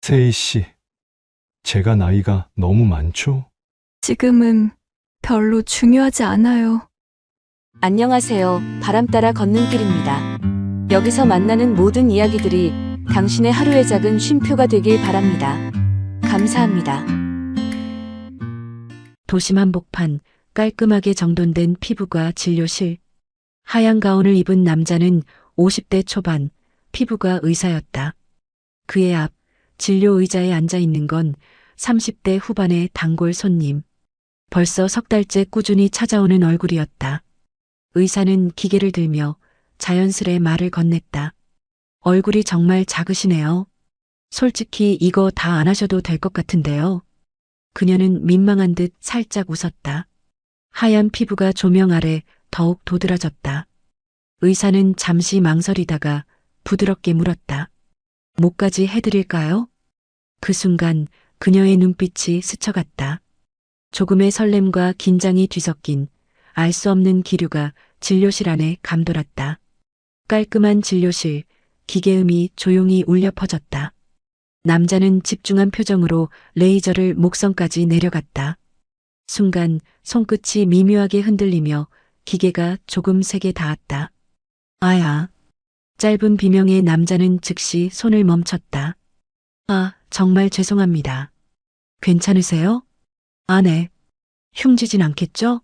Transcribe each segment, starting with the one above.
세희 씨, 제가 나이가 너무 많죠? 지금은 별로 중요하지 않아요. 안녕하세요. 바람 따라 걷는 길입니다. 여기서 만나는 모든 이야기들이 당신의 하루의 작은 쉼표가 되길 바랍니다. 감사합니다. 도심 한복판, 깔끔하게 정돈된 피부과 진료실. 하얀 가운을 입은 남자는 50대 초반, 피부가 의사였다. 그의 앞, 진료 의자에 앉아 있는 건 30대 후반의 단골 손님. 벌써 석 달째 꾸준히 찾아오는 얼굴이었다. 의사는 기계를 들며 자연스레 말을 건넸다. 얼굴이 정말 작으시네요. 솔직히 이거 다 안 하셔도 될 것 같은데요. 그녀는 민망한 듯 살짝 웃었다. 하얀 피부가 조명 아래 더욱 도드라졌다. 의사는 잠시 망설이다가 부드럽게 물었다. 목까지 해드릴까요? 그 순간 그녀의 눈빛이 스쳐갔다. 조금의 설렘과 긴장이 뒤섞인 알 수 없는 기류가 진료실 안에 감돌았다. 깔끔한 진료실, 기계음이 조용히 울려 퍼졌다. 남자는 집중한 표정으로 레이저를 목선까지 내려갔다. 순간 손끝이 미묘하게 흔들리며 기계가 조금 세게 닿았다. 아야. 짧은 비명에 남자는 즉시 손을 멈췄다. 아, 정말 죄송합니다. 괜찮으세요? 아, 네. 흉지진 않겠죠?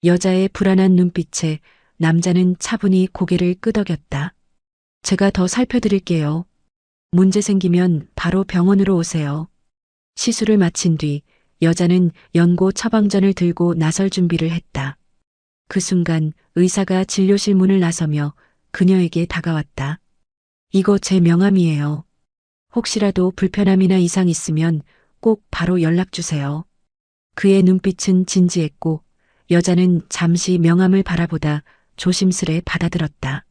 여자의 불안한 눈빛에 남자는 차분히 고개를 끄덕였다. 제가 더 살펴드릴게요. 문제 생기면 바로 병원으로 오세요. 시술을 마친 뒤 여자는 연고 처방전을 들고 나설 준비를 했다. 그 순간 의사가 진료실 문을 나서며 그녀에게 다가왔다. 이거 제 명함이에요. 혹시라도 불편함이나 이상 있으면 꼭 바로 연락 주세요. 그의 눈빛은 진지했고 여자는 잠시 명함을 바라보다 조심스레 받아들었다.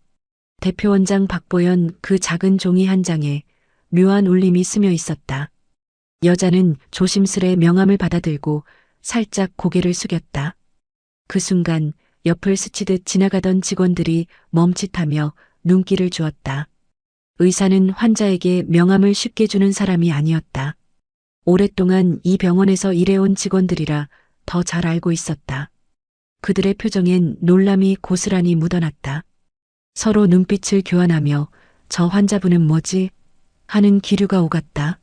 대표원장 박보연 그 작은 종이 한 장에 묘한 울림이 스며 있었다. 여자는 조심스레 명함을 받아들고 살짝 고개를 숙였다. 그 순간 옆을 스치듯 지나가던 직원들이 멈칫하며 눈길을 주었다. 의사는 환자에게 명함을 쉽게 주는 사람이 아니었다. 오랫동안 이 병원에서 일해온 직원들이라 더 잘 알고 있었다. 그들의 표정엔 놀람이 고스란히 묻어났다. 서로 눈빛을 교환하며 저 환자분은 뭐지? 하는 기류가 오갔다.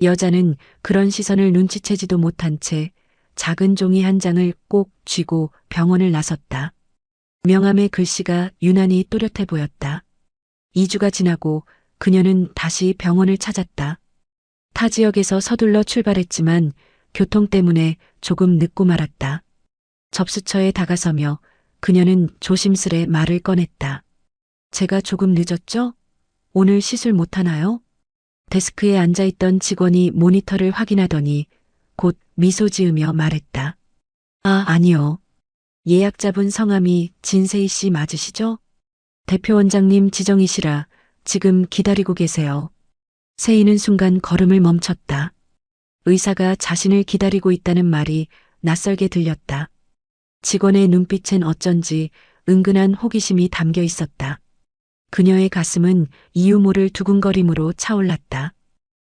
여자는 그런 시선을 눈치채지도 못한 채 작은 종이 한 장을 꼭 쥐고 병원을 나섰다. 명함의 글씨가 유난히 또렷해 보였다. 2주가 지나고 그녀는 다시 병원을 찾았다. 타 지역에서 서둘러 출발했지만 교통 때문에 조금 늦고 말았다. 접수처에 다가서며 그녀는 조심스레 말을 꺼냈다. 제가 조금 늦었죠? 오늘 시술 못하나요? 데스크에 앉아있던 직원이 모니터를 확인하더니 곧 미소 지으며 말했다. 아, 아니요. 예약자분 성함이 진세희 씨 맞으시죠? 대표원장님 지정이시라 지금 기다리고 계세요. 세희는 순간 걸음을 멈췄다. 의사가 자신을 기다리고 있다는 말이 낯설게 들렸다. 직원의 눈빛엔 어쩐지 은근한 호기심이 담겨 있었다. 그녀의 가슴은 이유 모를 두근거림으로 차올랐다.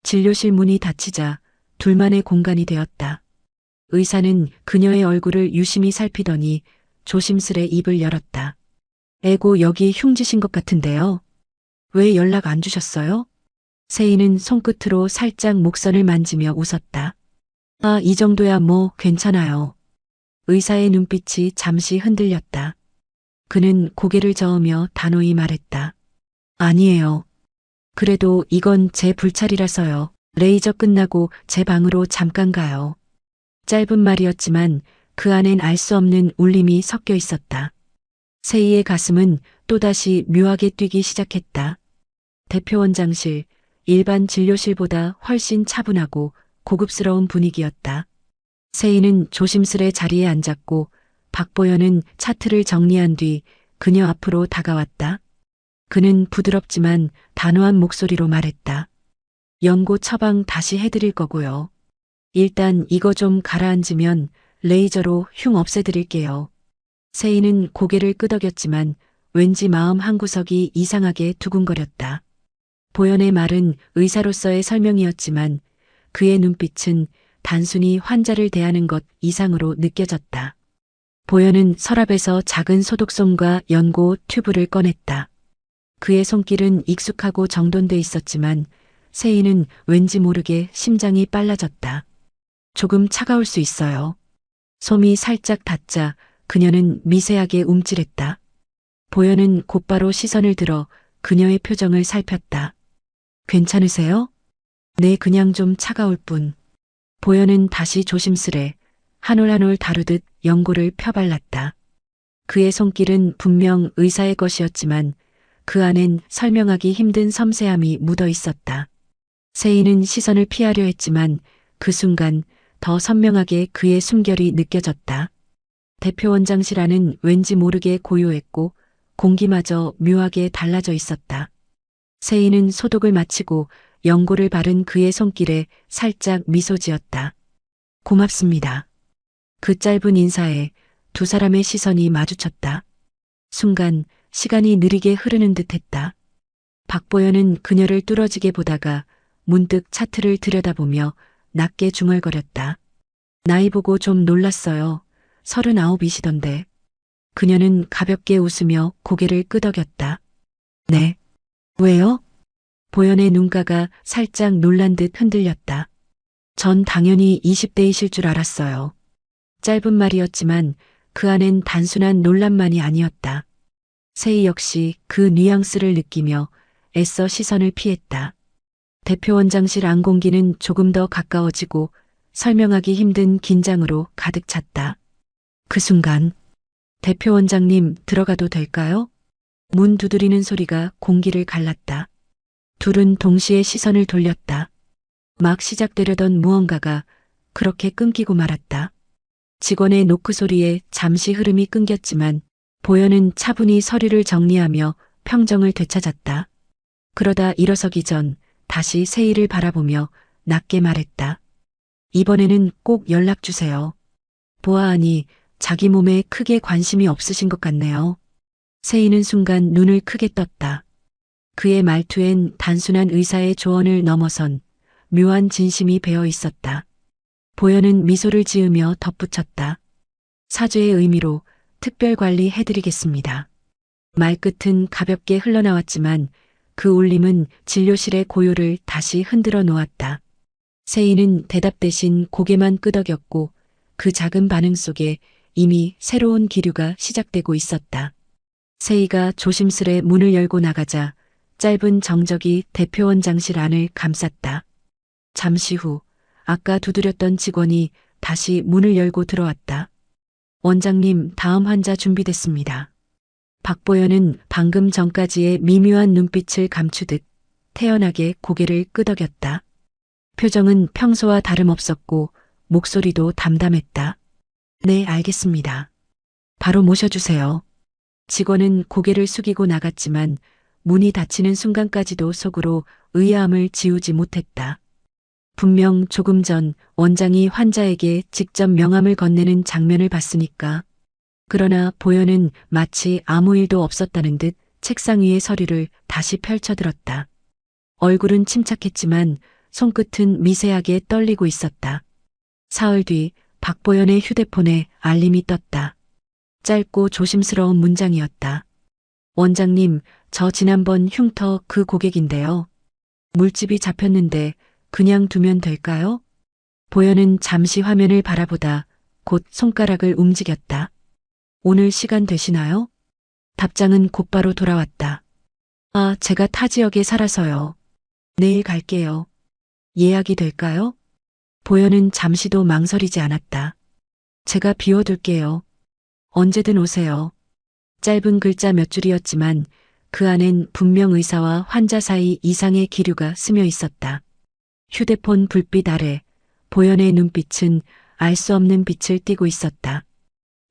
진료실 문이 닫히자 둘만의 공간이 되었다. 의사는 그녀의 얼굴을 유심히 살피더니 조심스레 입을 열었다. 에고 여기 흉지신 것 같은데요. 왜 연락 안 주셨어요? 세희는 손끝으로 살짝 목선을 만지며 웃었다. 아, 이 정도야 뭐 괜찮아요. 의사의 눈빛이 잠시 흔들렸다. 그는 고개를 저으며 단호히 말했다. 아니에요. 그래도 이건 제 불찰이라서요. 레이저 끝나고 제 방으로 잠깐 가요. 짧은 말이었지만 그 안엔 알 수 없는 울림이 섞여 있었다. 세희의 가슴은 또다시 묘하게 뛰기 시작했다. 대표원장실, 일반 진료실보다 훨씬 차분하고 고급스러운 분위기였다. 세희는 조심스레 자리에 앉았고 박보연은 차트를 정리한 뒤 그녀 앞으로 다가왔다. 그는 부드럽지만 단호한 목소리로 말했다. 연고 처방 다시 해드릴 거고요. 일단 이거 좀 가라앉으면 레이저로 흉 없애드릴게요. 세희는 고개를 끄덕였지만 왠지 마음 한구석이 이상하게 두근거렸다. 보현의 말은 의사로서의 설명이었지만 그의 눈빛은 단순히 환자를 대하는 것 이상으로 느껴졌다. 보현은 서랍에서 작은 소독솜과 연고 튜브를 꺼냈다. 그의 손길은 익숙하고 정돈돼 있었지만 세희는 왠지 모르게 심장이 빨라졌다. 조금 차가울 수 있어요. 솜이 살짝 닿자 그녀는 미세하게 움찔했다. 보현은 곧바로 시선을 들어 그녀의 표정을 살폈다. 괜찮으세요? 네, 그냥 좀 차가울 뿐. 보현은 다시 조심스레 한 올 한 올 다루듯 연고를 펴발랐다. 그의 손길은 분명 의사의 것이었지만 그 안엔 설명하기 힘든 섬세함이 묻어 있었다. 세희는 시선을 피하려 했지만 그 순간 더 선명하게 그의 숨결이 느껴졌다. 대표원장실 안은 왠지 모르게 고요했고 공기마저 묘하게 달라져 있었다. 세희는 소독을 마치고 연고를 바른 그의 손길에 살짝 미소 지었다. 고맙습니다. 그 짧은 인사에 두 사람의 시선이 마주쳤다. 순간 시간이 느리게 흐르는 듯했다. 박보현은 그녀를 뚫어지게 보다가 문득 차트를 들여다보며 낮게 중얼거렸다. 나이 보고 좀 놀랐어요. 39이시던데. 그녀는 가볍게 웃으며 고개를 끄덕였다. 네. 왜요? 보현의 눈가가 살짝 놀란 듯 흔들렸다. 전 당연히 20대이실 줄 알았어요. 짧은 말이었지만 그 안엔 단순한 놀람만이 아니었다. 세희 역시 그 뉘앙스를 느끼며 애써 시선을 피했다. 대표원장실 안 공기는 조금 더 가까워지고 설명하기 힘든 긴장으로 가득 찼다. 그 순간 대표원장님 들어가도 될까요? 문 두드리는 소리가 공기를 갈랐다. 둘은 동시에 시선을 돌렸다. 막 시작되려던 무언가가 그렇게 끊기고 말았다. 직원의 노크 소리에 잠시 흐름이 끊겼지만 보현은 차분히 서류를 정리하며 평정을 되찾았다. 그러다 일어서기 전 다시 세희를 바라보며 낮게 말했다. 이번에는 꼭 연락 주세요. 보아하니 자기 몸에 크게 관심이 없으신 것 같네요. 세희는 순간 눈을 크게 떴다. 그의 말투엔 단순한 의사의 조언을 넘어선 묘한 진심이 배어 있었다. 보현은 미소를 지으며 덧붙였다. 사죄의 의미로 특별 관리해드리겠습니다. 말끝은 가볍게 흘러나왔지만 그 울림은 진료실의 고요를 다시 흔들어 놓았다. 세희는 대답 대신 고개만 끄덕였고 그 작은 반응 속에 이미 새로운 기류가 시작되고 있었다. 세희가 조심스레 문을 열고 나가자 짧은 정적이 대표원장실 안을 감쌌다. 잠시 후 아까 두드렸던 직원이 다시 문을 열고 들어왔다. 원장님, 다음 환자 준비됐습니다. 박보현은 방금 전까지의 미묘한 눈빛을 감추듯 태연하게 고개를 끄덕였다. 표정은 평소와 다름없었고 목소리도 담담했다. 네, 알겠습니다. 바로 모셔주세요. 직원은 고개를 숙이고 나갔지만 문이 닫히는 순간까지도 속으로 의아함을 지우지 못했다. 분명 조금 전 원장이 환자에게 직접 명함을 건네는 장면을 봤으니까. 그러나 보현은 마치 아무 일도 없었다는 듯 책상 위의 서류를 다시 펼쳐들었다. 얼굴은 침착했지만 손끝은 미세하게 떨리고 있었다. 사흘 뒤 박보현의 휴대폰에 알림이 떴다. 짧고 조심스러운 문장이었다. 원장님, 저 지난번 흉터 그 고객인데요. 물집이 잡혔는데 그냥 두면 될까요? 보현은 잠시 화면을 바라보다 곧 손가락을 움직였다. 오늘 시간 되시나요? 답장은 곧바로 돌아왔다. 아, 제가 타 지역에 살아서요. 내일 갈게요. 예약이 될까요? 보현은 잠시도 망설이지 않았다. 제가 비워둘게요. 언제든 오세요. 짧은 글자 몇 줄이었지만 그 안엔 분명 의사와 환자 사이 이상의 기류가 스며 있었다. 휴대폰 불빛 아래 보현의 눈빛은 알 수 없는 빛을 띠고 있었다.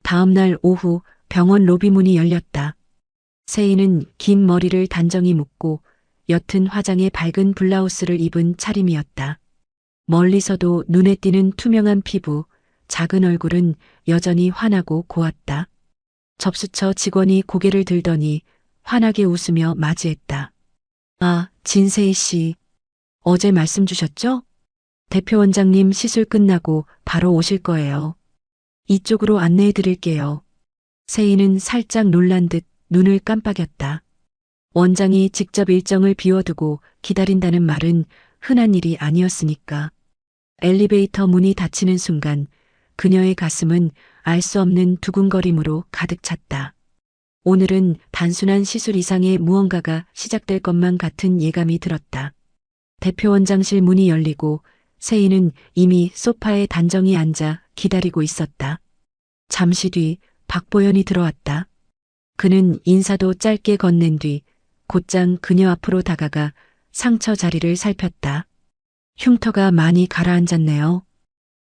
다음 날 오후 병원 로비 문이 열렸다. 세희는 긴 머리를 단정히 묶고 옅은 화장에 밝은 블라우스를 입은 차림이었다. 멀리서도 눈에 띄는 투명한 피부, 작은 얼굴은 여전히 환하고 고왔다. 접수처 직원이 고개를 들더니 환하게 웃으며 맞이했다. 아, 진세희 씨. 어제 말씀 주셨죠? 대표 원장님 시술 끝나고 바로 오실 거예요. 이쪽으로 안내해 드릴게요. 세희는 살짝 놀란 듯 눈을 깜빡였다. 원장이 직접 일정을 비워두고 기다린다는 말은 흔한 일이 아니었으니까. 엘리베이터 문이 닫히는 순간 그녀의 가슴은 알 수 없는 두근거림으로 가득 찼다. 오늘은 단순한 시술 이상의 무언가가 시작될 것만 같은 예감이 들었다. 대표 원장실 문이 열리고 세희는 이미 소파에 단정히 앉아 기다리고 있었다. 잠시 뒤 박보현이 들어왔다. 그는 인사도 짧게 건넨 뒤 곧장 그녀 앞으로 다가가 상처 자리를 살폈다. 흉터가 많이 가라앉았네요.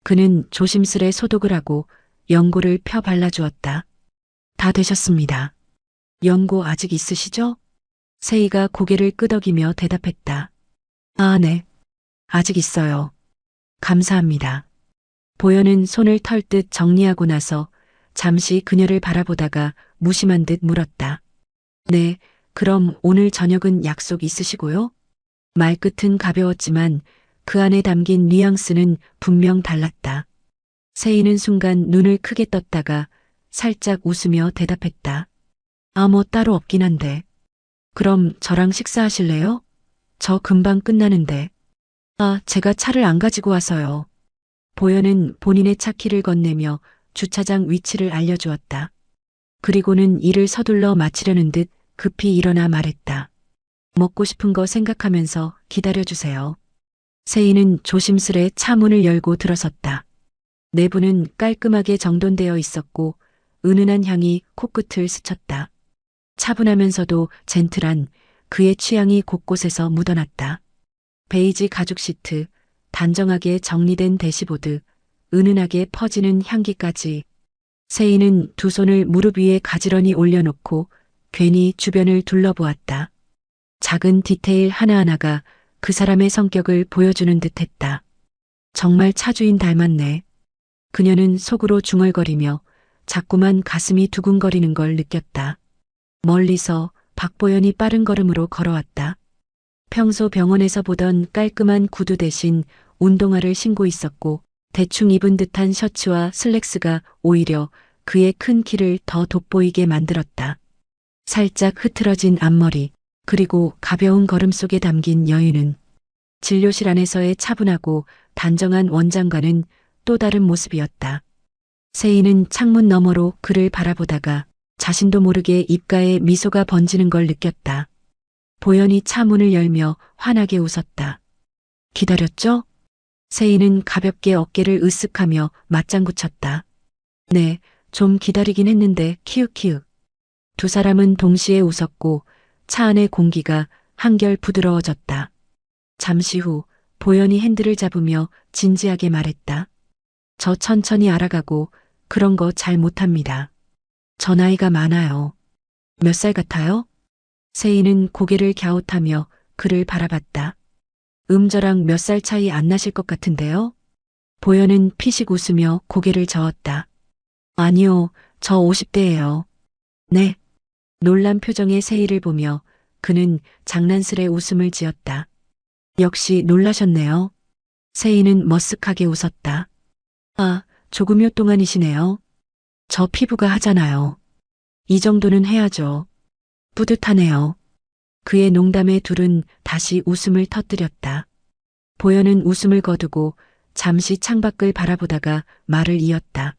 그는 조심스레 소독을 하고 연고를 펴 발라주었다. 다 되셨습니다. 연고 아직 있으시죠? 세희가 고개를 끄덕이며 대답했다. 아, 네. 아직 있어요. 감사합니다. 보현은 손을 털듯 정리하고 나서 잠시 그녀를 바라보다가 무심한 듯 물었다. 네, 그럼 오늘 저녁은 약속 있으시고요? 말끝은 가벼웠지만 그 안에 담긴 뉘앙스는 분명 달랐다. 세희는 순간 눈을 크게 떴다가 살짝 웃으며 대답했다. 아, 뭐 따로 없긴 한데. 그럼 저랑 식사하실래요? 저 금방 끝나는데. 아, 제가 차를 안 가지고 와서요. 보현은 본인의 차 키를 건네며 주차장 위치를 알려주었다. 그리고는 일을 서둘러 마치려는 듯 급히 일어나 말했다. 먹고 싶은 거 생각하면서 기다려주세요. 세희는 조심스레 차 문을 열고 들어섰다. 내부는 깔끔하게 정돈되어 있었고 은은한 향이 코끝을 스쳤다. 차분하면서도 젠틀한 그의 취향이 곳곳에서 묻어났다. 베이지 가죽 시트, 단정하게 정리된 대시보드, 은은하게 퍼지는 향기까지. 세희는 두 손을 무릎 위에 가지런히 올려놓고 괜히 주변을 둘러보았다. 작은 디테일 하나하나가 그 사람의 성격을 보여주는 듯했다. 정말 차주인 닮았네. 그녀는 속으로 중얼거리며 자꾸만 가슴이 두근거리는 걸 느꼈다. 멀리서 박보현이 빠른 걸음으로 걸어왔다. 평소 병원에서 보던 깔끔한 구두 대신 운동화를 신고 있었고 대충 입은 듯한 셔츠와 슬랙스가 오히려 그의 큰 키를 더 돋보이게 만들었다. 살짝 흐트러진 앞머리, 그리고 가벼운 걸음 속에 담긴 여유는 진료실 안에서의 차분하고 단정한 원장과는 또 다른 모습이었다. 세희는 창문 너머로 그를 바라보다가 자신도 모르게 입가에 미소가 번지는 걸 느꼈다. 보현이 차 문을 열며 환하게 웃었다. 기다렸죠? 세희는 가볍게 어깨를 으쓱하며 맞장구 쳤다. 네, 좀 기다리긴 했는데 키읔키읔. 두 사람은 동시에 웃었고 차 안의 공기가 한결 부드러워졌다. 잠시 후 보현이 핸들을 잡으며 진지하게 말했다. 저 천천히 알아가고 그런 거 잘 못합니다. 저 나이가 많아요. 몇 살 같아요? 세희는 고개를 갸웃하며 그를 바라봤다. 저랑 몇 살 차이 안 나실 것 같은데요? 보현은 피식 웃으며 고개를 저었다. 아니요, 저 50대예요. 네. 놀란 표정의 세희를 보며 그는 장난스레 웃음을 지었다. 역시 놀라셨네요. 세희는 머쓱하게 웃었다. 아, 조금여 동안이시네요. 저 피부가 하잖아요. 이 정도는 해야죠. 뿌듯하네요. 그의 농담에 둘은 다시 웃음을 터뜨렸다. 보현은 웃음을 거두고 잠시 창밖을 바라보다가 말을 이었다.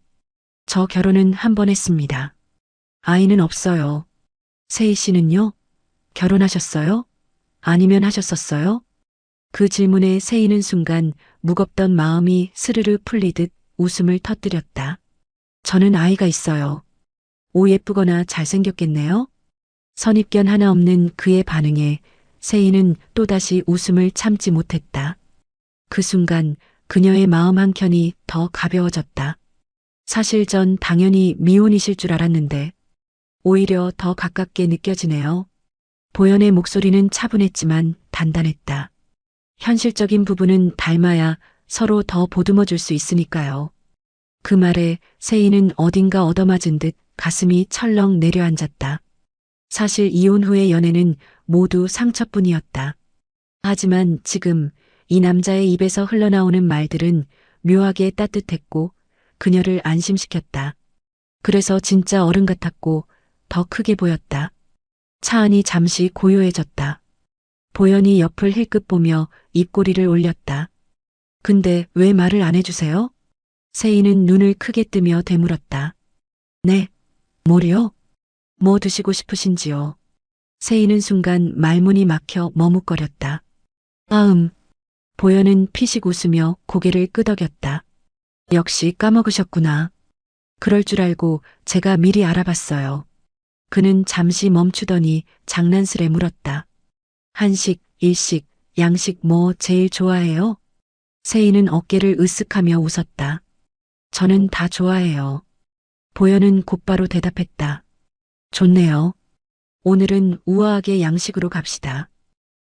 저 결혼은 한 번 했습니다. 아이는 없어요. 세희 씨는요? 결혼하셨어요? 아니면 하셨었어요? 그 질문에 세희는 순간 무겁던 마음이 스르르 풀리듯 웃음을 터뜨렸다. 저는 아이가 있어요. 오, 예쁘거나 잘생겼겠네요? 선입견 하나 없는 그의 반응에 세희는 또다시 웃음을 참지 못했다. 그 순간 그녀의 마음 한켠이 더 가벼워졌다. 사실 전 당연히 미혼이실 줄 알았는데 오히려 더 가깝게 느껴지네요. 보현의 목소리는 차분했지만 단단했다. 현실적인 부분은 닮아야 서로 더 보듬어 줄 수 있으니까요. 그 말에 세희는 어딘가 얻어맞은 듯 가슴이 철렁 내려앉았다. 사실 이혼 후의 연애는 모두 상처뿐이었다. 하지만 지금 이 남자의 입에서 흘러나오는 말들은 묘하게 따뜻했고 그녀를 안심시켰다. 그래서 진짜 어른 같았고 더 크게 보였다. 차 안이 잠시 고요해졌다. 보현이 옆을 힐끗 보며 입꼬리를 올렸다. 근데 왜 말을 안 해주세요? 세희는 눈을 크게 뜨며 되물었다. 네, 뭐요? 뭐 드시고 싶으신지요? 세희는 순간 말문이 막혀 머뭇거렸다. 보현은 피식 웃으며 고개를 끄덕였다. 역시 까먹으셨구나. 그럴 줄 알고 제가 미리 알아봤어요. 그는 잠시 멈추더니 장난스레 물었다. 한식, 일식, 양식 뭐 제일 좋아해요? 세희는 어깨를 으쓱하며 웃었다. 저는 다 좋아해요. 보현은 곧바로 대답했다. 좋네요. 오늘은 우아하게 양식으로 갑시다.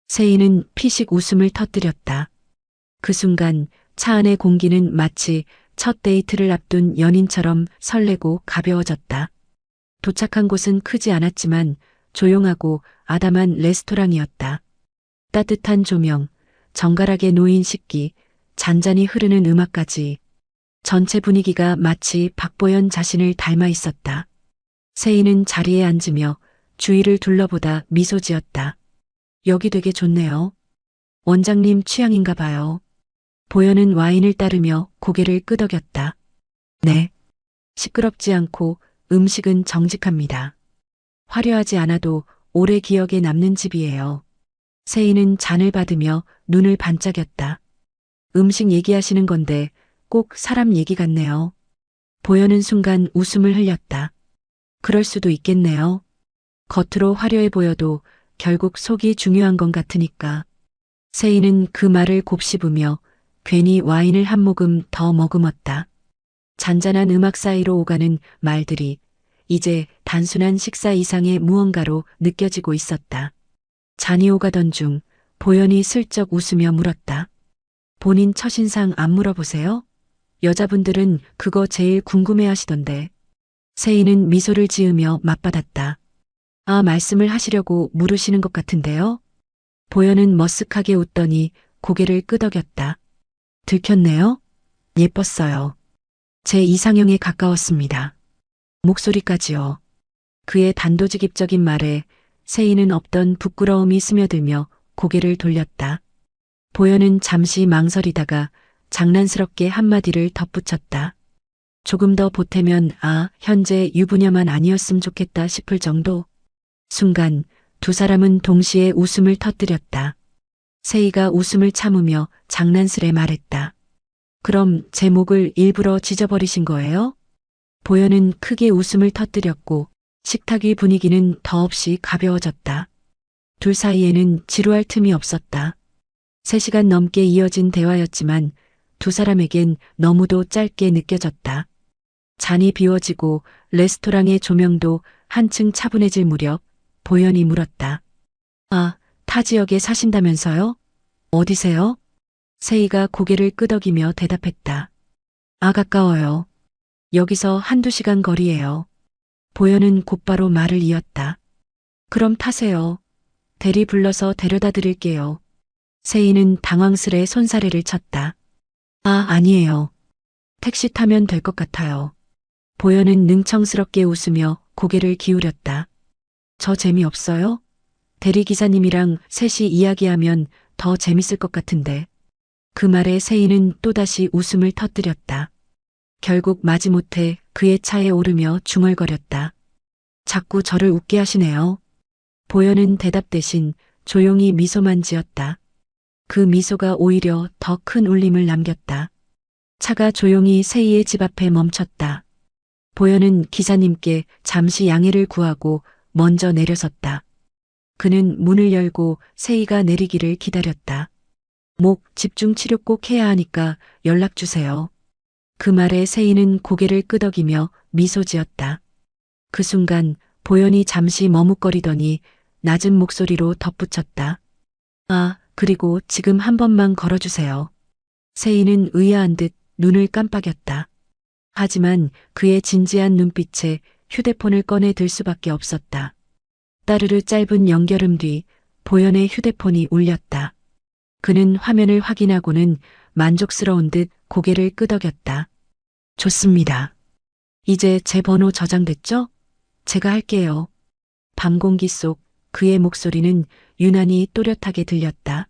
세희는 피식 웃음을 터뜨렸다. 그 순간 차 안의 공기는 마치 첫 데이트를 앞둔 연인처럼 설레고 가벼워졌다. 도착한 곳은 크지 않았지만 조용하고 아담한 레스토랑이었다. 따뜻한 조명, 정갈하게 놓인 식기, 잔잔히 흐르는 음악까지 전체 분위기가 마치 박보현 자신을 닮아 있었다. 세희는 자리에 앉으며 주위를 둘러보다 미소 지었다. 여기 되게 좋네요. 원장님 취향인가 봐요. 보현은 와인을 따르며 고개를 끄덕였다. 네. 시끄럽지 않고 음식은 정직합니다. 화려하지 않아도 오래 기억에 남는 집이에요. 세희는 잔을 받으며 눈을 반짝였다. 음식 얘기하시는 건데 꼭 사람 얘기 같네요. 보현은 순간 웃음을 흘렸다. 그럴 수도 있겠네요. 겉으로 화려해 보여도 결국 속이 중요한 건 같으니까. 세희는 그 말을 곱씹으며 괜히 와인을 한 모금 더 머금었다. 잔잔한 음악 사이로 오가는 말들이 이제 단순한 식사 이상의 무언가로 느껴지고 있었다. 잔이 오가던 중 보현이 슬쩍 웃으며 물었다. 본인 첫인상 안 물어보세요? 여자분들은 그거 제일 궁금해 하시던데. 세희는 미소를 지으며 맞받았다. 말씀을 하시려고 물으시는 것 같은데요? 보현은 머쓱하게 웃더니 고개를 끄덕였다. 들켰네요? 예뻤어요. 제 이상형에 가까웠습니다. 목소리까지요. 그의 단도직입적인 말에 세희는 없던 부끄러움이 스며들며 고개를 돌렸다. 보현은 잠시 망설이다가 장난스럽게 한마디를 덧붙였다. 조금 더 보태면 현재 유부녀만 아니었으면 좋겠다 싶을 정도. 순간 두 사람은 동시에 웃음을 터뜨렸다. 세희가 웃음을 참으며 장난스레 말했다. 그럼 제 목을 일부러 찢어버리신 거예요? 보현은 크게 웃음을 터뜨렸고 식탁 위 분위기는 더없이 가벼워졌다. 둘 사이에는 지루할 틈이 없었다. 3시간 넘게 이어진 대화였지만 두 사람에겐 너무도 짧게 느껴졌다. 잔이 비워지고 레스토랑의 조명도 한층 차분해질 무렵 보현이 물었다. 타 지역에 사신다면서요? 어디세요? 세희가 고개를 끄덕이며 대답했다. 가까워요. 여기서 1~2시간 거리예요. 보현은 곧바로 말을 이었다. 그럼 타세요. 대리 불러서 데려다 드릴게요. 세희는 당황스레 손사래를 쳤다. 아니에요. 택시 타면 될 것 같아요. 보현은 능청스럽게 웃으며 고개를 기울였다. 저 재미없어요? 대리기사님이랑 셋이 이야기하면 더 재밌을 것 같은데. 그 말에 세희는 또다시 웃음을 터뜨렸다. 결국 마지못해 그의 차에 오르며 중얼거렸다. 자꾸 저를 웃게 하시네요. 보현은 대답 대신 조용히 미소만 지었다. 그 미소가 오히려 더 큰 울림을 남겼다. 차가 조용히 세희의 집 앞에 멈췄다. 보현은 기사님께 잠시 양해를 구하고 먼저 내려섰다. 그는 문을 열고 세희가 내리기를 기다렸다. 목 집중 치료 꼭 해야 하니까 연락 주세요. 그 말에 세희는 고개를 끄덕이며 미소 지었다. 그 순간 보현이 잠시 머뭇거리더니 낮은 목소리로 덧붙였다. 그리고 지금 한 번만 걸어주세요. 세희는 의아한 듯 눈을 깜빡였다. 하지만 그의 진지한 눈빛에 휴대폰을 꺼내 들 수밖에 없었다. 따르르 짧은 연결음 뒤 보현의 휴대폰이 울렸다. 그는 화면을 확인하고는 만족스러운 듯 고개를 끄덕였다. 좋습니다. 이제 제 번호 저장됐죠? 제가 할게요. 밤 공기 속 그의 목소리는 유난히 또렷하게 들렸다.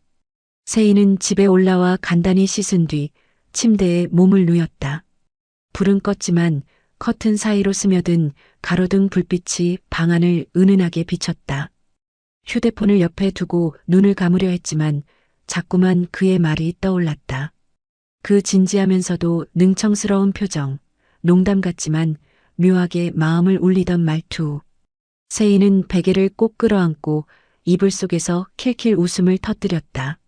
세희는 집에 올라와 간단히 씻은 뒤 침대에 몸을 누였다. 불은 껐지만 커튼 사이로 스며든 가로등 불빛이 방 안을 은은하게 비쳤다. 휴대폰을 옆에 두고 눈을 감으려 했지만 자꾸만 그의 말이 떠올랐다. 그 진지하면서도 능청스러운 표정, 농담 같지만 묘하게 마음을 울리던 말투. 세희는 베개를 꼭 끌어안고 이불 속에서 킬킬 웃음을 터뜨렸다.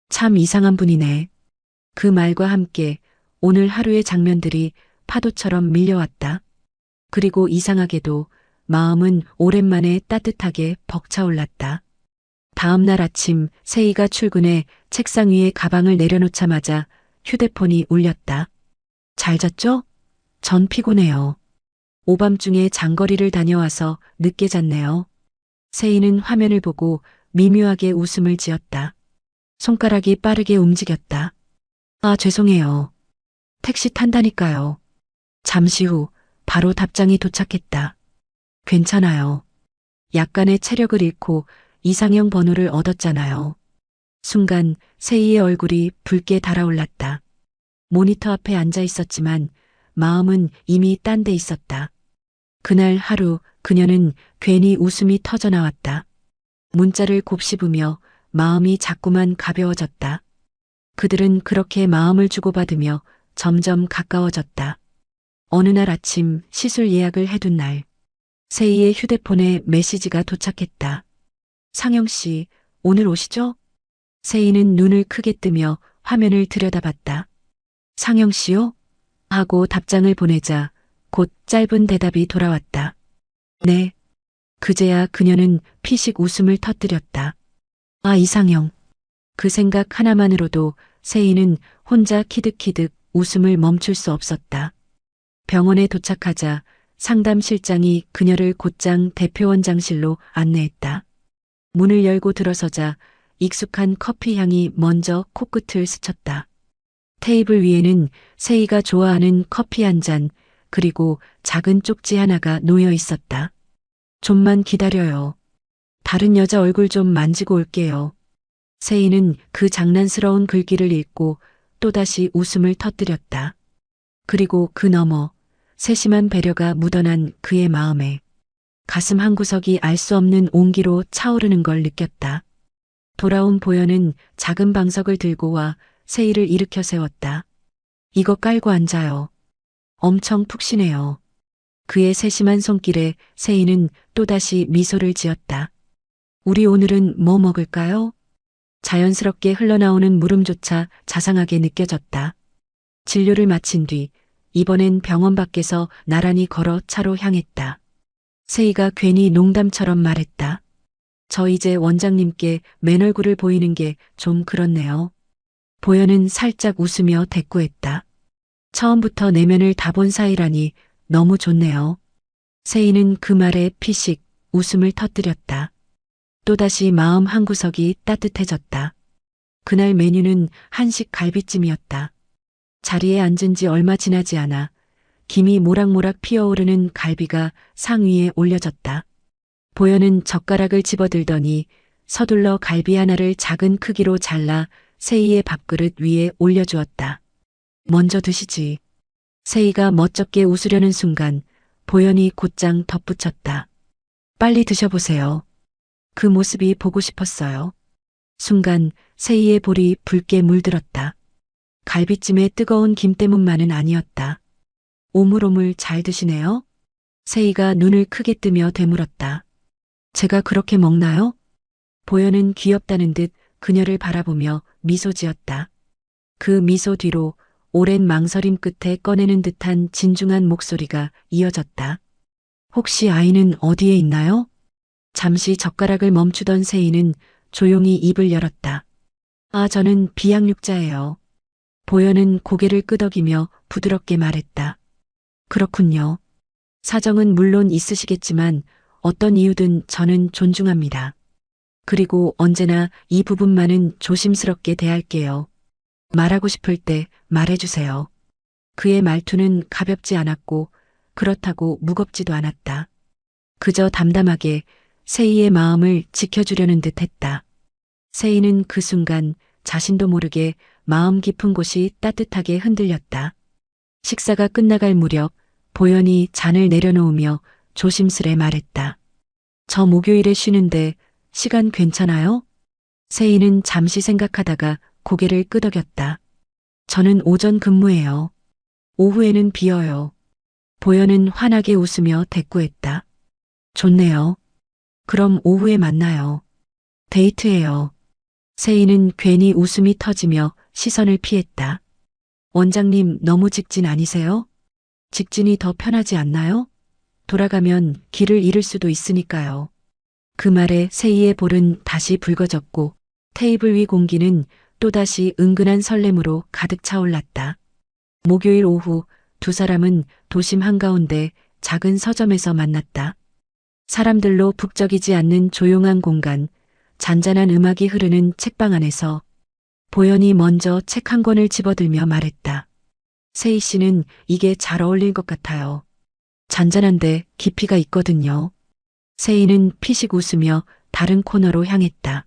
참 이상한 분이네. 그 말과 함께 오늘 하루의 장면들이 파도처럼 밀려왔다. 그리고 이상하게도 마음은 오랜만에 따뜻하게 벅차올랐다. 다음 날 아침 세희가 출근해 책상 위에 가방을 내려놓자마자 휴대폰이 울렸다. 잘 잤죠? 전 피곤해요. 오밤중에 장거리를 다녀와서 늦게 잤네요. 세희는 화면을 보고 미묘하게 웃음을 지었다. 손가락이 빠르게 움직였다. 아, 죄송해요. 택시 탄다니까요. 잠시 후 바로 답장이 도착했다. 괜찮아요. 약간의 체력을 잃고 이상형 번호를 얻었잖아요. 순간 세희의 얼굴이 붉게 달아올랐다. 모니터 앞에 앉아 있었지만 마음은 이미 딴 데 있었다. 그날 하루 그녀는 괜히 웃음이 터져나왔다. 문자를 곱씹으며 마음이 자꾸만 가벼워졌다. 그들은 그렇게 마음을 주고받으며 점점 가까워졌다. 어느 날 아침 시술 예약을 해둔 날, 세희의 휴대폰에 메시지가 도착했다. 상영 씨, 오늘 오시죠? 세희는 눈을 크게 뜨며 화면을 들여다봤다. 상영 씨요? 하고 답장을 보내자 곧 짧은 대답이 돌아왔다. 네. 그제야 그녀는 피식 웃음을 터뜨렸다. 아, 이상형. 그 생각 하나만으로도 세희는 혼자 키득키득 웃음을 멈출 수 없었다. 병원에 도착하자 상담실장이 그녀를 곧장 대표원장실로 안내했다. 문을 열고 들어서자 익숙한 커피 향이 먼저 코끝을 스쳤다. 테이블 위에는 세희가 좋아하는 커피 한 잔, 그리고 작은 쪽지 하나가 놓여 있었다. 좀만 기다려요. 다른 여자 얼굴 좀 만지고 올게요. 세희는 그 장난스러운 글귀를 읽고 또다시 웃음을 터뜨렸다. 그리고 그 너머 세심한 배려가 묻어난 그의 마음에 가슴 한구석이 알 수 없는 온기로 차오르는 걸 느꼈다. 돌아온 보현은 작은 방석을 들고 와 세희를 일으켜 세웠다. 이거 깔고 앉아요. 엄청 푹신해요. 그의 세심한 손길에 세희는 또다시 미소를 지었다. 우리 오늘은 뭐 먹을까요? 자연스럽게 흘러나오는 물음조차 자상하게 느껴졌다. 진료를 마친 뒤 이번엔 병원 밖에서 나란히 걸어 차로 향했다. 세희가 괜히 농담처럼 말했다. 저 이제 원장님께 맨 얼굴을 보이는 게 좀 그렇네요. 보현은 살짝 웃으며 대꾸했다. 처음부터 내면을 다 본 사이라니 너무 좋네요. 세희는 그 말에 피식 웃음을 터뜨렸다. 또다시 마음 한구석이 따뜻해졌다. 그날 메뉴는 한식 갈비찜이었다. 자리에 앉은 지 얼마 지나지 않아 김이 모락모락 피어오르는 갈비가 상 위에 올려졌다. 보현은 젓가락을 집어들더니 서둘러 갈비 하나를 작은 크기로 잘라 세희의 밥그릇 위에 올려주었다. 먼저 드시지. 세희가 멋쩍게 웃으려는 순간 보현이 곧장 덧붙였다. 빨리 드셔보세요. 그 모습이 보고 싶었어요. 순간 세희의 볼이 붉게 물들었다. 갈비찜에 뜨거운 김 때문만은 아니었다. 오물오물 잘 드시네요. 세희가 눈을 크게 뜨며 되물었다. 제가 그렇게 먹나요? 보현은 귀엽다는 듯 그녀를 바라보며 미소 지었다. 그 미소 뒤로 오랜 망설임 끝에 꺼내는 듯한 진중한 목소리가 이어졌다. 혹시 아이는 어디에 있나요? 잠시 젓가락을 멈추던 세희는 조용히 입을 열었다. 아, 저는 비양육자예요. 보현은 고개를 끄덕이며 부드럽게 말했다. 그렇군요. 사정은 물론 있으시겠지만 어떤 이유든 저는 존중합니다. 그리고 언제나 이 부분만은 조심스럽게 대할게요. 말하고 싶을 때 말해주세요. 그의 말투는 가볍지 않았고 그렇다고 무겁지도 않았다. 그저 담담하게 세희의 마음을 지켜주려는 듯 했다. 세희는 그 순간 자신도 모르게 마음 깊은 곳이 따뜻하게 흔들렸다. 식사가 끝나갈 무렵 보현이 잔을 내려놓으며 조심스레 말했다. 저 목요일에 쉬는데 시간 괜찮아요? 세희는 잠시 생각하다가 고개를 끄덕였다. 저는 오전 근무해요. 오후에는 비어요. 보현은 환하게 웃으며 대꾸했다. 좋네요. 그럼 오후에 만나요. 데이트해요. 세희는 괜히 웃음이 터지며 시선을 피했다. 원장님 너무 직진 아니세요? 직진이 더 편하지 않나요? 돌아가면 길을 잃을 수도 있으니까요. 그 말에 세희의 볼은 다시 붉어졌고 테이블 위 공기는 또다시 은근한 설렘으로 가득 차올랐다. 목요일 오후 두 사람은 도심 한가운데 작은 서점에서 만났다. 사람들로 북적이지 않는 조용한 공간, 잔잔한 음악이 흐르는 책방 안에서 보현이 먼저 책 한 권을 집어들며 말했다. 세희 씨는 이게 잘 어울릴 것 같아요. 잔잔한데 깊이가 있거든요. 세희는 피식 웃으며 다른 코너로 향했다.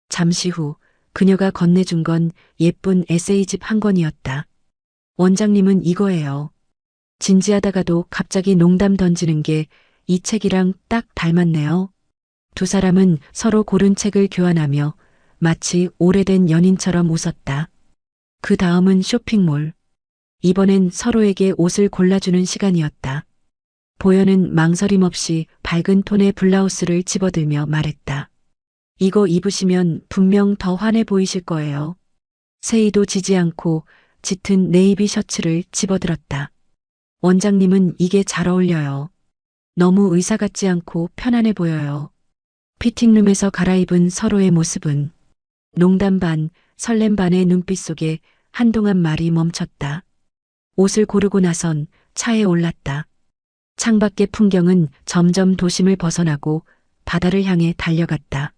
잠시 후 그녀가 건네준 건 예쁜 에세이집 한 권이었다. 원장님은 이거예요. 진지하다가도 갑자기 농담 던지는 게 이 책이랑 딱 닮았네요. 두 사람은 서로 고른 책을 교환하며 마치 오래된 연인처럼 웃었다. 그 다음은 쇼핑몰. 이번엔 서로에게 옷을 골라주는 시간이었다. 보현은 망설임 없이 밝은 톤의 블라우스를 집어들며 말했다. 이거 입으시면 분명 더 환해 보이실 거예요. 세희도 지지 않고 짙은 네이비 셔츠를 집어들었다. 원장님은 이게 잘 어울려요. 너무 의사 같지 않고 편안해 보여요. 피팅룸에서 갈아입은 서로의 모습은 농담 반, 설렘 반의 눈빛 속에 한동안 말이 멈췄다. 옷을 고르고 나선 차에 올랐다. 창밖의 풍경은 점점 도심을 벗어나고 바다를 향해 달려갔다.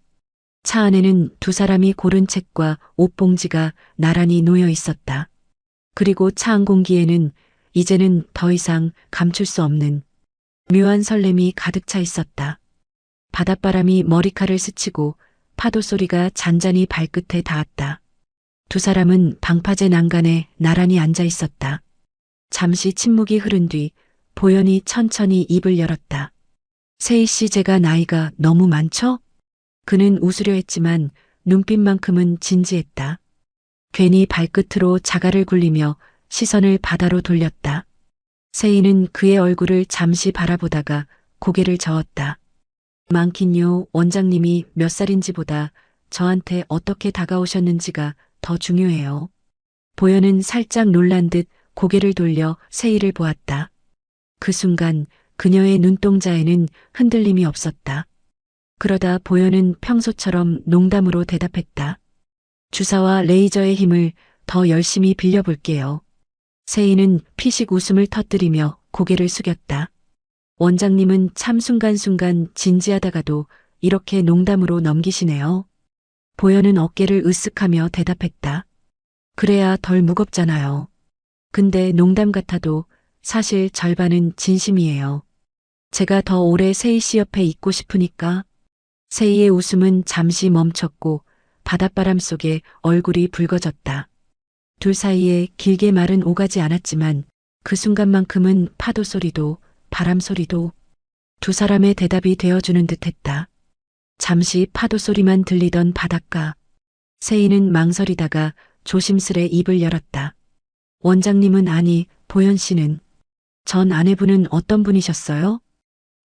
차 안에는 두 사람이 고른 책과 옷봉지가 나란히 놓여 있었다. 그리고 차 안 공기에는 이제는 더 이상 감출 수 없는 묘한 설렘이 가득 차 있었다. 바닷바람이 머리칼을 스치고 파도 소리가 잔잔히 발끝에 닿았다. 두 사람은 방파제 난간에 나란히 앉아 있었다. 잠시 침묵이 흐른 뒤 보현이 천천히 입을 열었다. 세희 씨 제가 나이가 너무 많죠? 그는 웃으려 했지만 눈빛만큼은 진지했다. 괜히 발끝으로 자갈을 굴리며 시선을 바다로 돌렸다. 세희는 그의 얼굴을 잠시 바라보다가 고개를 저었다. 많긴요, 원장님이 몇 살인지보다 저한테 어떻게 다가오셨는지가 더 중요해요. 보현은 살짝 놀란 듯 고개를 돌려 세희를 보았다. 그 순간 그녀의 눈동자에는 흔들림이 없었다. 그러다 보현은 평소처럼 농담으로 대답했다. 주사와 레이저의 힘을 더 열심히 빌려볼게요. 세희는 피식 웃음을 터뜨리며 고개를 숙였다. 원장님은 참 순간순간 진지하다가도 이렇게 농담으로 넘기시네요. 보현은 어깨를 으쓱하며 대답했다. 그래야 덜 무겁잖아요. 근데 농담 같아도 사실 절반은 진심이에요. 제가 더 오래 세희 씨 옆에 있고 싶으니까. 세희의 웃음은 잠시 멈췄고 바닷바람 속에 얼굴이 붉어졌다. 둘 사이에 길게 말은 오가지 않았지만 그 순간만큼은 파도 소리도 바람 소리도 두 사람의 대답이 되어주는 듯했다. 잠시 파도 소리만 들리던 바닷가. 세희는 망설이다가 조심스레 입을 열었다. 원장님은 아니, 보현 씨는. 전 아내분은 어떤 분이셨어요?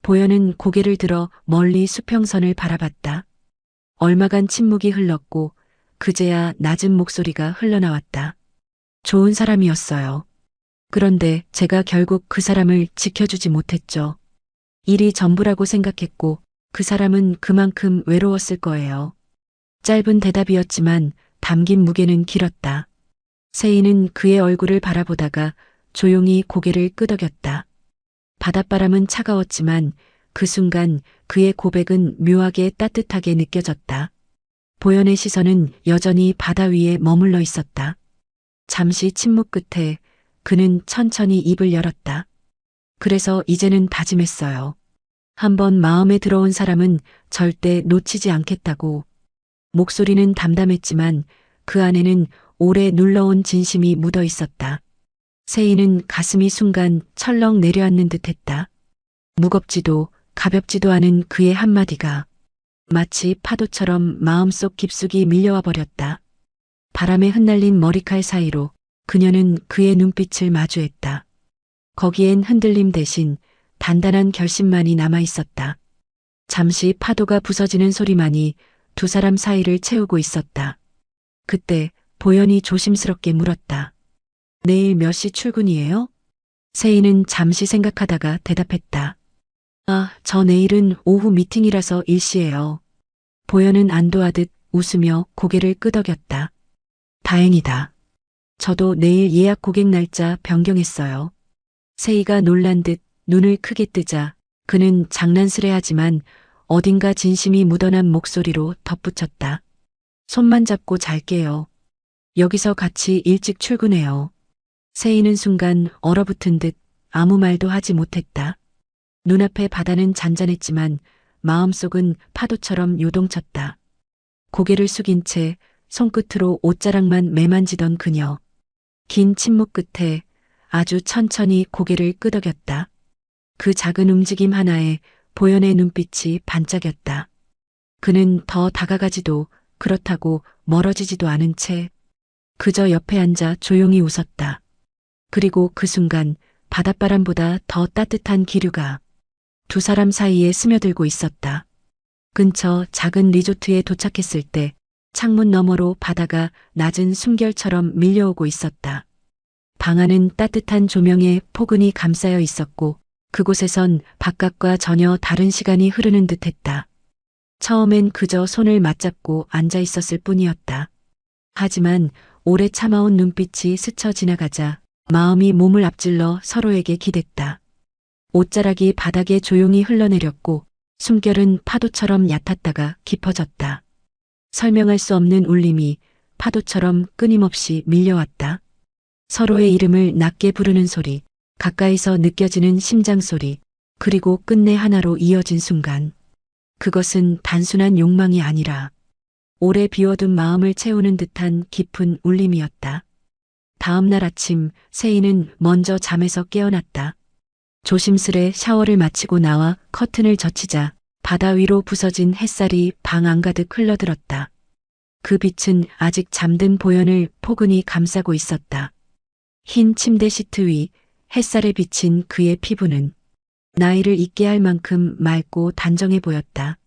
보현은 고개를 들어 멀리 수평선을 바라봤다. 얼마간 침묵이 흘렀고 그제야 낮은 목소리가 흘러나왔다. 좋은 사람이었어요. 그런데 제가 결국 그 사람을 지켜주지 못했죠. 일이 전부라고 생각했고 그 사람은 그만큼 외로웠을 거예요. 짧은 대답이었지만 담긴 무게는 길었다. 세희는 그의 얼굴을 바라보다가 조용히 고개를 끄덕였다. 바닷바람은 차가웠지만 그 순간 그의 고백은 묘하게 따뜻하게 느껴졌다. 보현의 시선은 여전히 바다 위에 머물러 있었다. 잠시 침묵 끝에 그는 천천히 입을 열었다. 그래서 이제는 다짐했어요. 한번 마음에 들어온 사람은 절대 놓치지 않겠다고. 목소리는 담담했지만 그 안에는 오래 눌러온 진심이 묻어 있었다. 세희는 가슴이 순간 철렁 내려앉는 듯했다. 무겁지도 가볍지도 않은 그의 한마디가 마치 파도처럼 마음속 깊숙이 밀려와 버렸다. 바람에 흩날린 머리칼 사이로 그녀는 그의 눈빛을 마주했다. 거기엔 흔들림 대신 단단한 결심만이 남아 있었다. 잠시 파도가 부서지는 소리만이 두 사람 사이를 채우고 있었다. 그때 보현이 조심스럽게 물었다. 내일 몇 시 출근이에요? 세희는 잠시 생각하다가 대답했다. 아, 저 내일은 오후 미팅이라서 일시예요. 보현은 안도하듯 웃으며 고개를 끄덕였다. 다행이다. 저도 내일 예약 고객 날짜 변경했어요. 세희가 놀란 듯 눈을 크게 뜨자 그는 장난스레하지만 어딘가 진심이 묻어난 목소리로 덧붙였다. 손만 잡고 잘게요. 여기서 같이 일찍 출근해요. 세희는 순간 얼어붙은 듯 아무 말도 하지 못했다. 눈앞의 바다는 잔잔했지만 마음속은 파도처럼 요동쳤다. 고개를 숙인 채 손끝으로 옷자락만 매만지던 그녀. 긴 침묵 끝에 아주 천천히 고개를 끄덕였다. 그 작은 움직임 하나에 보현의 눈빛이 반짝였다. 그는 더 다가가지도 그렇다고 멀어지지도 않은 채 그저 옆에 앉아 조용히 웃었다. 그리고 그 순간 바닷바람보다 더 따뜻한 기류가 두 사람 사이에 스며들고 있었다. 근처 작은 리조트에 도착했을 때 창문 너머로 바다가 낮은 숨결처럼 밀려오고 있었다. 방 안은 따뜻한 조명에 포근히 감싸여 있었고 그곳에선 바깥과 전혀 다른 시간이 흐르는 듯했다. 처음엔 그저 손을 맞잡고 앉아 있었을 뿐이었다. 하지만 오래 참아온 눈빛이 스쳐 지나가자 마음이 몸을 앞질러 서로에게 기댔다. 옷자락이 바닥에 조용히 흘러내렸고 숨결은 파도처럼 얕았다가 깊어졌다. 설명할 수 없는 울림이 파도처럼 끊임없이 밀려왔다. 서로의 이름을 낮게 부르는 소리, 가까이서 느껴지는 심장 소리, 그리고 끝내 하나로 이어진 순간. 그것은 단순한 욕망이 아니라 오래 비워둔 마음을 채우는 듯한 깊은 울림이었다. 다음 날 아침 세희는 먼저 잠에서 깨어났다. 조심스레 샤워를 마치고 나와 커튼을 젖히자 바다 위로 부서진 햇살이 방 안가득 흘러들었다. 그 빛은 아직 잠든 보현을 포근히 감싸고 있었다. 흰 침대 시트 위 햇살에 비친 그의 피부는 나이를 잊게 할 만큼 맑고 단정해 보였다.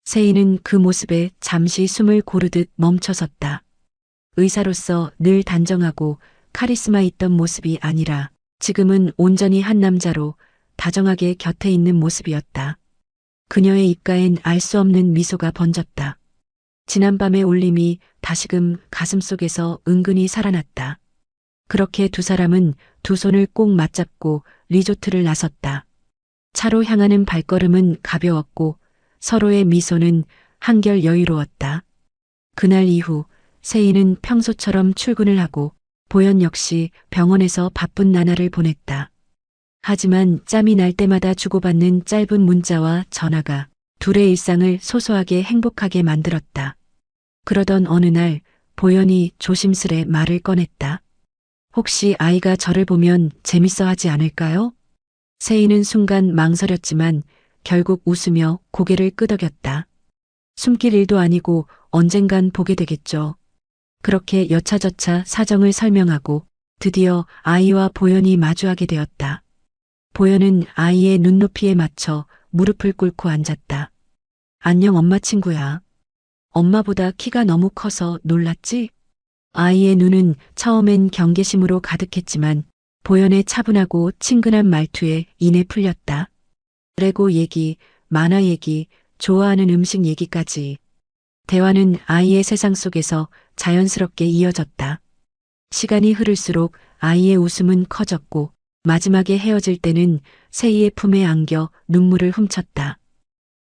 세희는 그 모습에 잠시 숨을 고르듯 멈춰섰다. 의사로서 늘 단정하고 카리스마 있던 모습이 아니라 지금은 온전히 한 남자로 다정하게 곁에 있는 모습이었다. 그녀의 입가엔 알 수 없는 미소가 번졌다. 지난밤의 울림이 다시금 가슴속에서 은근히 살아났다. 그렇게 두 사람은 두 손을 꼭 맞잡고 리조트를 나섰다. 차로 향하는 발걸음은 가벼웠고 서로의 미소는 한결 여유로웠다. 그날 이후 세희는 평소처럼 출근을 하고 보현 역시 병원에서 바쁜 나날을 보냈다. 하지만 짬이 날 때마다 주고받는 짧은 문자와 전화가 둘의 일상을 소소하게 행복하게 만들었다. 그러던 어느 날 보현이 조심스레 말을 꺼냈다. 혹시 아이가 저를 보면 재밌어 하지 않을까요? 세희는 순간 망설였지만 결국 웃으며 고개를 끄덕였다. 숨길 일도 아니고 언젠간 보게 되겠죠. 그렇게 여차저차 사정을 설명하고 드디어 아이와 보현이 마주하게 되었다. 보현은 아이의 눈높이에 맞춰 무릎을 꿇고 앉았다. 안녕 엄마 친구야. 엄마보다 키가 너무 커서 놀랐지? 아이의 눈은 처음엔 경계심으로 가득했지만 보현의 차분하고 친근한 말투에 이내 풀렸다. 레고 얘기, 만화 얘기, 좋아하는 음식 얘기까지. 대화는 아이의 세상 속에서 자연스럽게 이어졌다. 시간이 흐를수록 아이의 웃음은 커졌고 마지막에 헤어질 때는 세희의 품에 안겨 눈물을 훔쳤다.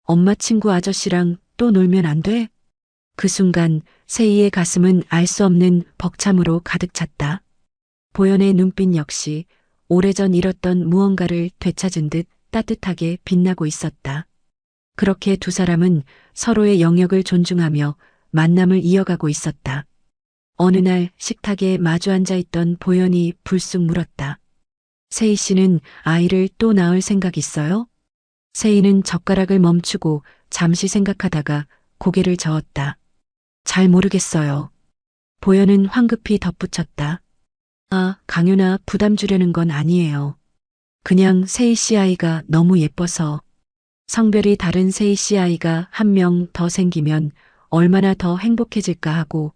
엄마 친구 아저씨랑 또 놀면 안 돼? 그 순간 세희의 가슴은 알 수 없는 벅참으로 가득 찼다. 보현의 눈빛 역시 오래전 잃었던 무언가를 되찾은 듯 따뜻하게 빛나고 있었다. 그렇게 두 사람은 서로의 영역을 존중하며 만남을 이어가고 있었다. 어느 날 식탁에 마주 앉아 있던 보현이 불쑥 물었다. 세희 씨는 아이를 또 낳을 생각 있어요? 세희는 젓가락을 멈추고 잠시 생각하다가 고개를 저었다. 잘 모르겠어요. 보현은 황급히 덧붙였다. 아, 강윤아, 부담 주려는 건 아니에요. 그냥 세희 씨 아이가 너무 예뻐서. 성별이 다른 세희 씨 아이가 한 명 더 생기면 얼마나 더 행복해질까 하고.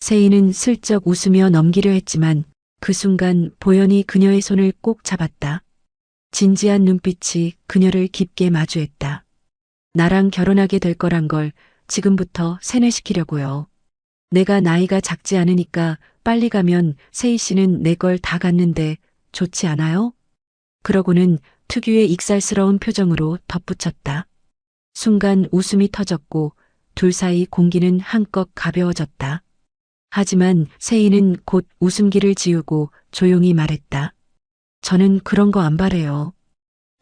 세희는 슬쩍 웃으며 넘기려 했지만 그 순간 보현이 그녀의 손을 꼭 잡았다. 진지한 눈빛이 그녀를 깊게 마주했다. 나랑 결혼하게 될 거란 걸 지금부터 세뇌시키려고요. 내가 나이가 작지 않으니까 빨리 가면 세희 씨는 내 걸 다 갖는데 좋지 않아요? 그러고는 특유의 익살스러운 표정으로 덧붙였다. 순간 웃음이 터졌고 둘 사이 공기는 한껏 가벼워졌다. 하지만 세희는 곧 웃음기를 지우고 조용히 말했다. 저는 그런 거 안 바래요.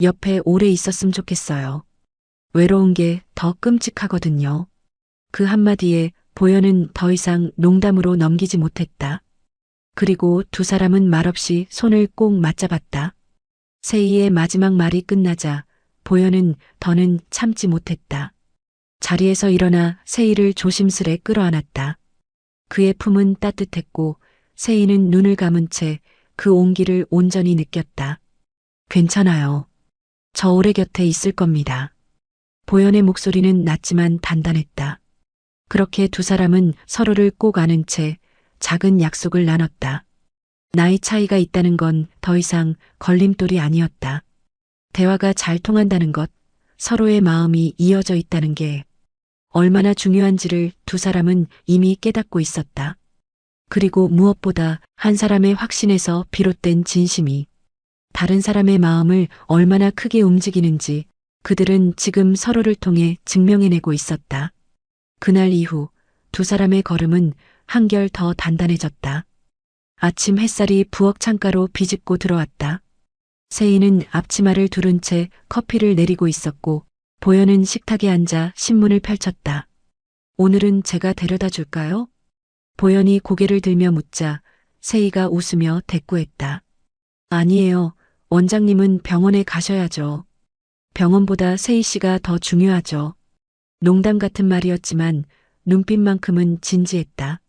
옆에 오래 있었으면 좋겠어요. 외로운 게 더 끔찍하거든요. 그 한마디에 보현은 더 이상 농담으로 넘기지 못했다. 그리고 두 사람은 말없이 손을 꼭 맞잡았다. 세희의 마지막 말이 끝나자 보현은 더는 참지 못했다. 자리에서 일어나 세희를 조심스레 끌어안았다. 그의 품은 따뜻했고 세희는 눈을 감은 채 그 온기를 온전히 느꼈다. 괜찮아요. 저 오래 곁에 있을 겁니다. 보현의 목소리는 낮지만 단단했다. 그렇게 두 사람은 서로를 꼭 안은 채 작은 약속을 나눴다. 나이 차이가 있다는 건 더 이상 걸림돌이 아니었다. 대화가 잘 통한다는 것, 서로의 마음이 이어져 있다는 게 얼마나 중요한지를 두 사람은 이미 깨닫고 있었다. 그리고 무엇보다 한 사람의 확신에서 비롯된 진심이 다른 사람의 마음을 얼마나 크게 움직이는지 그들은 지금 서로를 통해 증명해내고 있었다. 그날 이후 두 사람의 걸음은 한결 더 단단해졌다. 아침 햇살이 부엌 창가로 비집고 들어왔다. 세희는 앞치마를 두른 채 커피를 내리고 있었고 보현은 식탁에 앉아 신문을 펼쳤다. 오늘은 제가 데려다 줄까요? 보현이 고개를 들며 묻자 세희가 웃으며 대꾸했다. 아니에요. 원장님은 병원에 가셔야죠. 병원보다 세희 씨가 더 중요하죠. 농담 같은 말이었지만 눈빛만큼은 진지했다.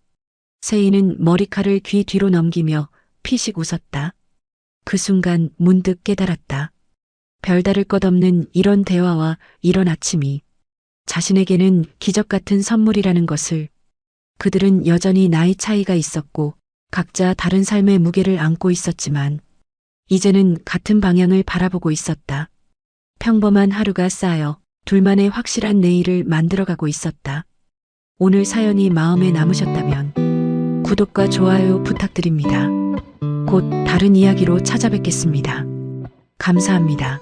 세희는 머리칼을 귀 뒤로 넘기며 피식 웃었다. 그 순간 문득 깨달았다. 별다를 것 없는 이런 대화와 이런 아침이 자신에게는 기적 같은 선물이라는 것을. 그들은 여전히 나이 차이가 있었고 각자 다른 삶의 무게를 안고 있었지만 이제는 같은 방향을 바라보고 있었다. 평범한 하루가 쌓여 둘만의 확실한 내일을 만들어가고 있었다. 오늘 사연이 마음에 남으셨다면 구독과 좋아요 부탁드립니다. 곧 다른 이야기로 찾아뵙겠습니다. 감사합니다.